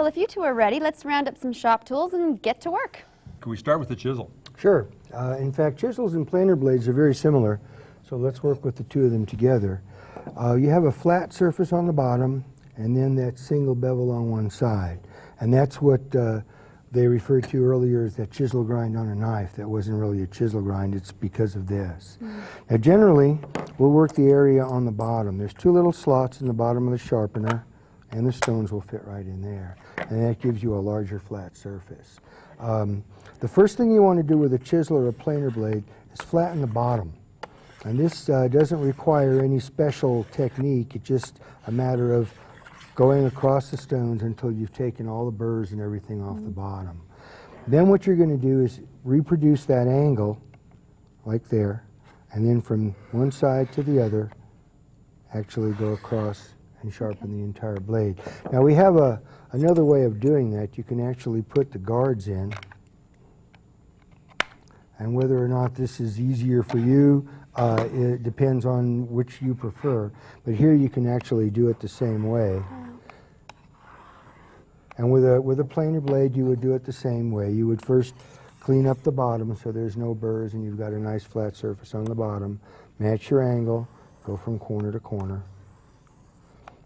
Well, if you two are ready, let's round up some shop tools and get to work. Can we start with the chisel? Sure. In fact, chisels and planer blades are very similar, so let's work with the two of them together. You have a flat surface on the bottom, and then that single bevel on one side. And that's what they referred to earlier as that chisel grind on a knife. That wasn't really a chisel grind, it's because of this. Now generally, we'll work the area on the bottom. There's two little slots in the bottom of the sharpener, and the stones will fit right in there. And that gives you a larger flat surface. The first thing you want to do with a chisel or a planer blade is flatten the bottom. And this doesn't require any special technique. It's just a matter of going across the stones until you've taken all the burrs and everything off the bottom. Then what you're going to do is reproduce that angle, like there, and then from one side to the other, actually go across and sharpen the entire blade. Now we have another way of doing that. You can actually put the guards in, and whether or not this is easier for you, it depends on which you prefer. But here you can actually do it the same way. And with a planer blade, you would do it the same way. You would first clean up the bottom so there's no burrs and you've got a nice flat surface on the bottom. Match your angle, go from corner to corner,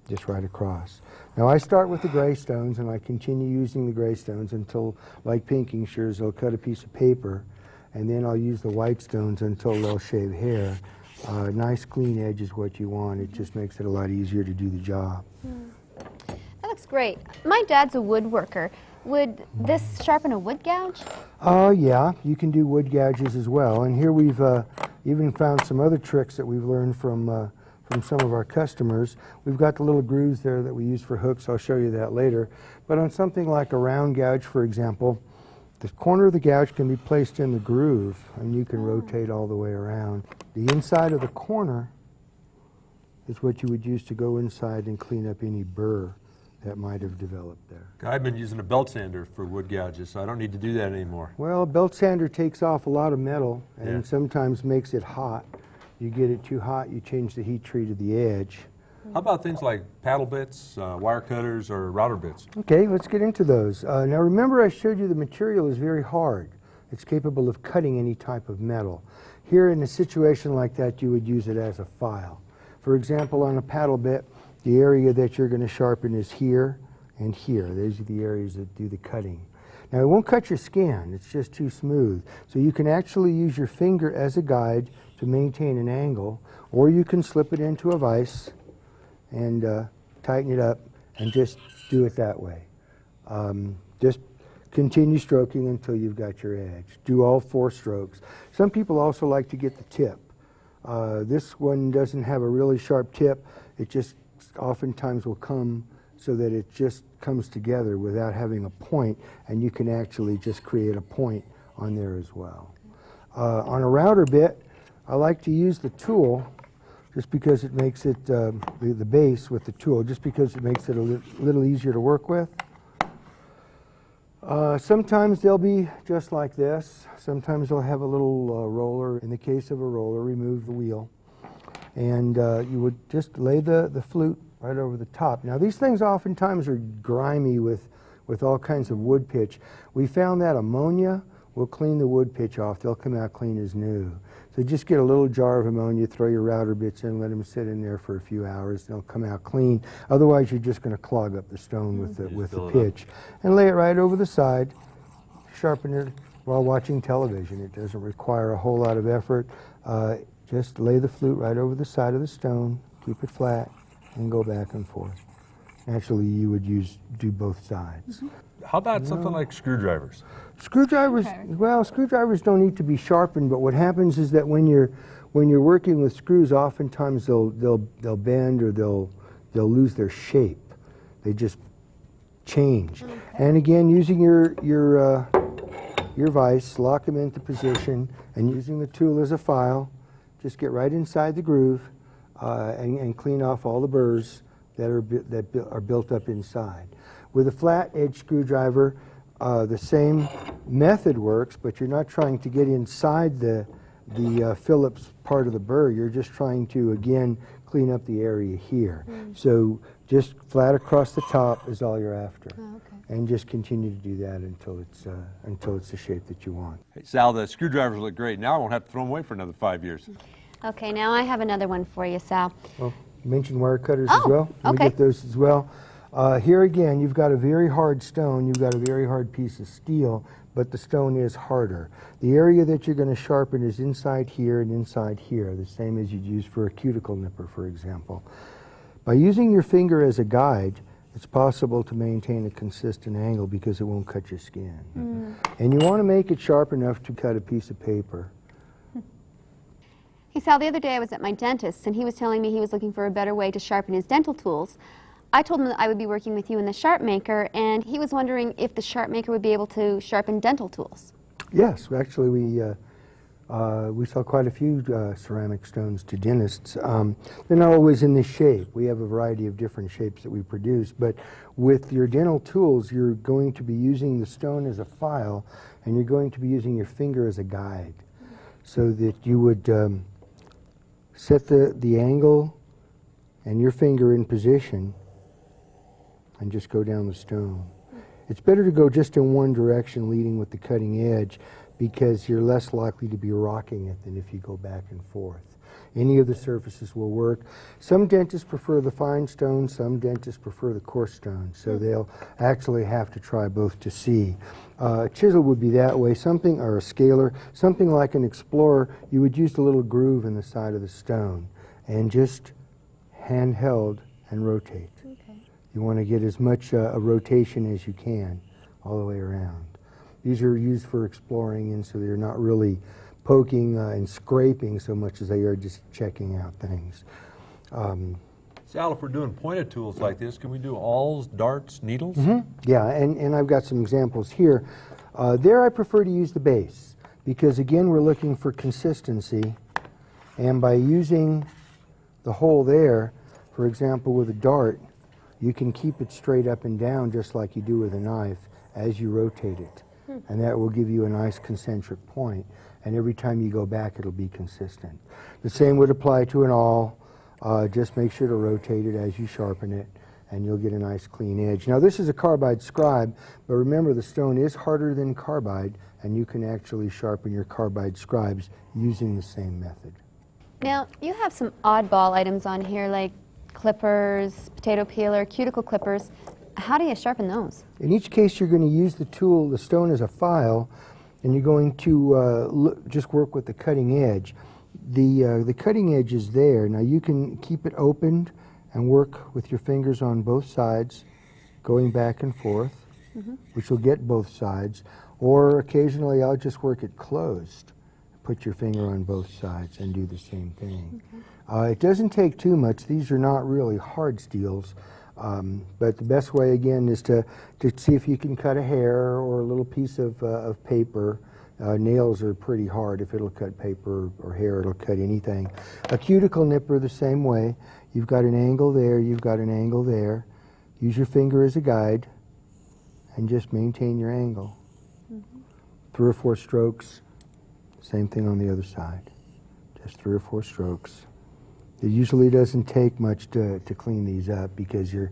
just right across. Now I start with the gray stones and I continue using the gray stones until, like pinking shears, they'll cut a piece of paper, and then I'll use the white stones until they'll shave hair. Nice clean edge is what you want. It just makes it a lot easier to do the job. That looks great. My dad's a woodworker. Would this sharpen a wood gouge? Yeah, you can do wood gouges as well. And here we've even found some other tricks that we've learned from some of our customers. We've got the little grooves there that we use for hooks. I'll show you that later. But on something like a round gouge, for example, the corner of the gouge can be placed in the groove, and you can rotate all the way around. The inside of the corner is what you would use to go inside and clean up any burr that might have developed there. I've been using a belt sander for wood gouges, so I don't need to do that anymore. Well, a belt sander takes off a lot of metal and sometimes makes it hot. You get it too hot, you change the heat treat to the edge. How about things like paddle bits, wire cutters, or router bits? Okay, let's get into those. Now remember I showed you the material is very hard. It's capable of cutting any type of metal. Here in a situation like that, you would use it as a file. For example, on a paddle bit, the area that you're going to sharpen is here and here. Those are the areas that do the cutting. Now it won't cut your skin, it's just too smooth. So you can actually use your finger as a guide to maintain an angle, or you can slip it into a vise and tighten it up and just do it that way. Just continue stroking until you've got your edge. Do all 4 strokes. Some people also like to get the tip. This one doesn't have a really sharp tip. It just oftentimes will come so that it just comes together without having a point, and you can actually just create a point on there as well. On a router bit, I like to use the tool just because it makes it, the base with the tool, just because it makes it a little easier to work with. Sometimes they'll be just like this. Sometimes they'll have a little roller. In the case of a roller, remove the wheel. And you would just lay the flute right over the top. Now these things oftentimes are grimy with all kinds of wood pitch. We found that ammonia will clean the wood pitch off. They'll come out clean as new. So just get a little jar of ammonia, throw your router bits in, let them sit in there for a few hours. They'll come out clean. Otherwise, you're just going to clog up the stone with the pitch. And lay it right over the side. Sharpen it while watching television. It doesn't require a whole lot of effort. Just lay the flute right over the side of the stone, keep it flat, and go back and forth. Actually, you would do both sides. How about something like screwdrivers? Screwdrivers, well, screwdrivers don't need to be sharpened, but what happens is that when you're working with screws, oftentimes they'll bend or they'll lose their shape. They just change. And again, using your vise, lock them into position, and using the tool as a file, just get right inside the groove and clean off all the burrs that are built up inside. With a flat edge screwdriver, the same method works, but you're not trying to get inside the Phillips part of the burr. You're just trying to, again, clean up the area here. So Just flat across the top is all you're after. Oh, okay. And just continue to do that until it's the shape that you want. Hey, Sal, the screwdrivers look great. Now I won't have to throw them away for another 5 years. Okay, now I have another one for you, Sal. Well, you mentioned wire cutters as Oh, well. Let me okay. get those as well. Here again, you've got a very hard stone. You've got a very hard piece of steel, but the stone is harder. The area that you're going to sharpen is inside here and inside here, the same as you'd use for a cuticle nipper, for example. By using your finger as a guide, it's possible to maintain a consistent angle because it won't cut your skin. And you want to make it sharp enough to cut a piece of paper. Hey, Sal, the other day I was at my dentist's, and he was telling me he was looking for a better way to sharpen his dental tools. I told him that I would be working with you in the Sharpmaker, and he was wondering if the Sharpmaker would be able to sharpen dental tools. Yes, actually we sell quite a few ceramic stones to dentists. They're not always in this shape. We have a variety of different shapes that we produce, but with your dental tools, you're going to be using the stone as a file, and you're going to be using your finger as a guide, so that you would set the angle and your finger in position and just go down the stone. It's better to go just in one direction, leading with the cutting edge, because you're less likely to be rocking it than if you go back and forth. Any of the surfaces will work. Some dentists prefer the fine stone, some dentists prefer the coarse stone, so they'll actually have to try both to see. Chisel would be that way, something, or a scaler, something like an Explorer, you would use the little groove in the side of the stone and just handheld and rotate. Okay. You want to get as much a rotation as you can all the way around. These are used for exploring, and so they're not really poking and scraping so much as they are just checking out things. Sal, if we're doing pointed tools like this, can we do awls, darts, needles? Yeah, and I've got some examples here. There I prefer to use the base, because again we're looking for consistency, and by using the hole there, for example with a dart, you can keep it straight up and down just like you do with a knife as you rotate it. And that will give you a nice concentric point. And every time you go back, it'll be consistent. The same would apply to an awl. Just make sure to rotate it as you sharpen it, and you'll get a nice clean edge. Now this is a carbide scribe, but remember the stone is harder than carbide, and you can actually sharpen your carbide scribes using the same method. Now, you have some oddball items on here, like clippers, potato peeler, cuticle clippers. How do you sharpen those? In each case, you're going to use the tool, the stone as a file, and you're going to just work with the cutting edge. The cutting edge is there. Now you can keep it opened and work with your fingers on both sides, going back and forth, which will get both sides. Or occasionally I'll just work it closed. Put your finger on both sides and do the same thing. It doesn't take too much. These are not really hard steels. But the best way, again, is to see if you can cut a hair or a little piece of paper. Nails are pretty hard. If it'll cut paper or hair, it'll cut anything. A cuticle nipper the same way. You've got an angle there, you've got an angle there. Use your finger as a guide and just maintain your angle. 3 or 4 strokes. Same thing on the other side. Just 3 or 4 strokes. It usually doesn't take much to clean these up because you're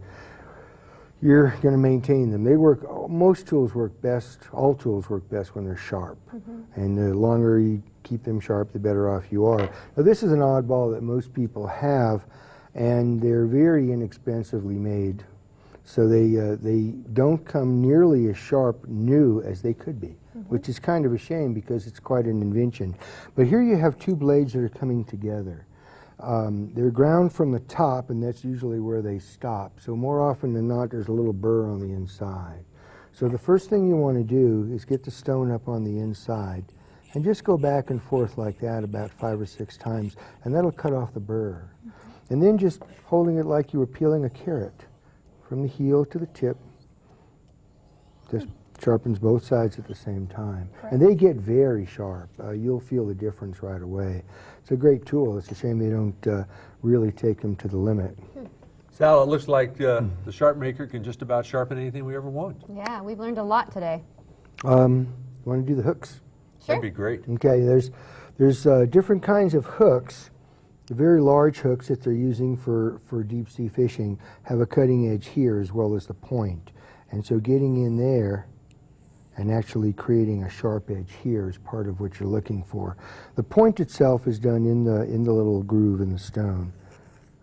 going to maintain them. They work. Most tools work best. All tools work best when they're sharp, and the longer you keep them sharp, the better off you are. Now, this is an oddball that most people have, and they're very inexpensively made, so they don't come nearly as sharp new as they could be, which is kind of a shame because it's quite an invention. But here you have 2 blades that are coming together. They're ground from the top, and that's usually where they stop. So more often than not, there's a little burr on the inside. So the first thing you want to do is get the stone up on the inside and just go back and forth like that about 5 or 6 times, and that'll cut off the burr. And then just holding it like you were peeling a carrot from the heel to the tip, just sharpens both sides at the same time. And they get very sharp. You'll feel the difference right away. It's a great tool. It's a shame they don't really take them to the limit. Sal, it looks like the Sharpmaker can just about sharpen anything we ever want. Yeah, we've learned a lot today. You want to do the hooks? Sure. That'd be great. Okay, there's different kinds of hooks, The very large hooks that they're using for deep sea fishing have a cutting edge here as well as the point. And so getting in there and actually creating a sharp edge here is part of what you're looking for. The point itself is done in the little groove in the stone,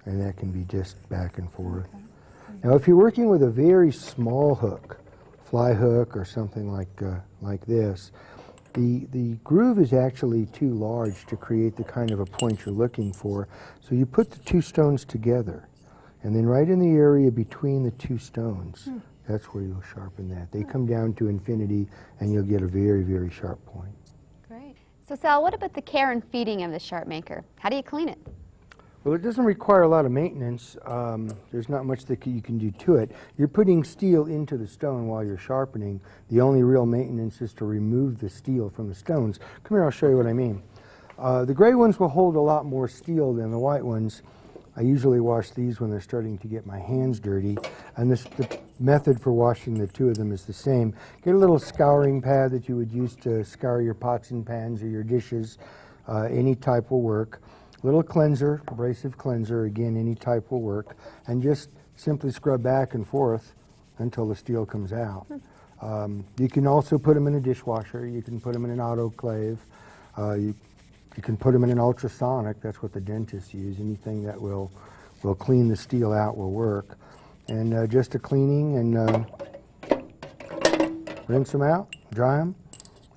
and that can be just back and forth. Okay. Now if you're working with a very small hook, fly hook or something like this, the groove is actually too large to create the kind of a point you're looking for. So you put the two stones together, and then right in the area between the two stones, that's where you'll sharpen that. They come down to infinity, and you'll get a very, very sharp point. Great. So Sal, what about the care and feeding of the Sharpmaker? How do you clean it? Well, it doesn't require a lot of maintenance. There's not much that you can do to it. You're putting steel into the stone while you're sharpening. The only real maintenance is to remove the steel from the stones. Come here, I'll show you what I mean. The gray ones will hold a lot more steel than the white ones. I usually wash these when they're starting to get my hands dirty, and the method for washing the two of them is the same. Get a little scouring pad that you would use to scour your pots and pans or your dishes. Any type will work. Little cleanser, abrasive cleanser, again, any type will work, and just simply scrub back and forth until the steel comes out. You can also put them in a dishwasher. You can put them in an autoclave. You can put them in an ultrasonic. That's what the dentists use. Anything that will clean the steel out will work. And just a cleaning, and rinse them out, dry them,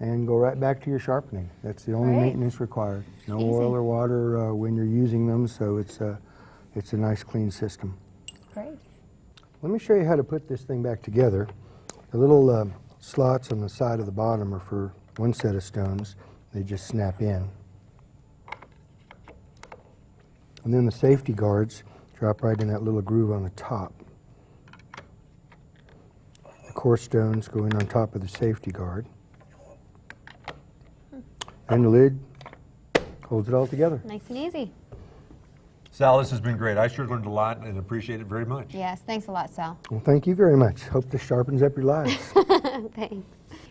and go right back to your sharpening. That's the only maintenance required. No oil or water when you're using them, so it's a nice clean system. Great. Let me show you how to put this thing back together. The little slots on the side of the bottom are for one set of stones. They just snap in. And then the safety guards drop right in that little groove on the top. The core stones go in on top of the safety guard. And the lid holds it all together. Nice and easy. Sal, this has been great. I sure learned a lot and appreciate it very much. Yes, thanks a lot, Sal. Well, thank you very much. Hope this sharpens up your lives. Thanks.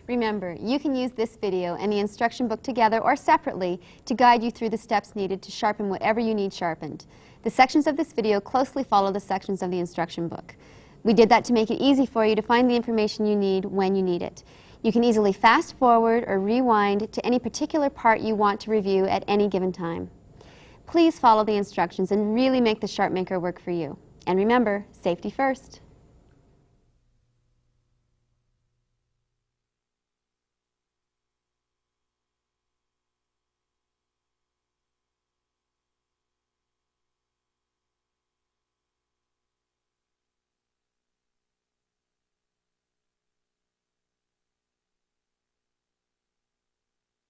Remember, you can use this video and the instruction book together or separately to guide you through the steps needed to sharpen whatever you need sharpened. The sections of this video closely follow the sections of the instruction book. We did that to make it easy for you to find the information you need when you need it. You can easily fast forward or rewind to any particular part you want to review at any given time. Please follow the instructions and really make the Sharpmaker work for you. And remember, safety first.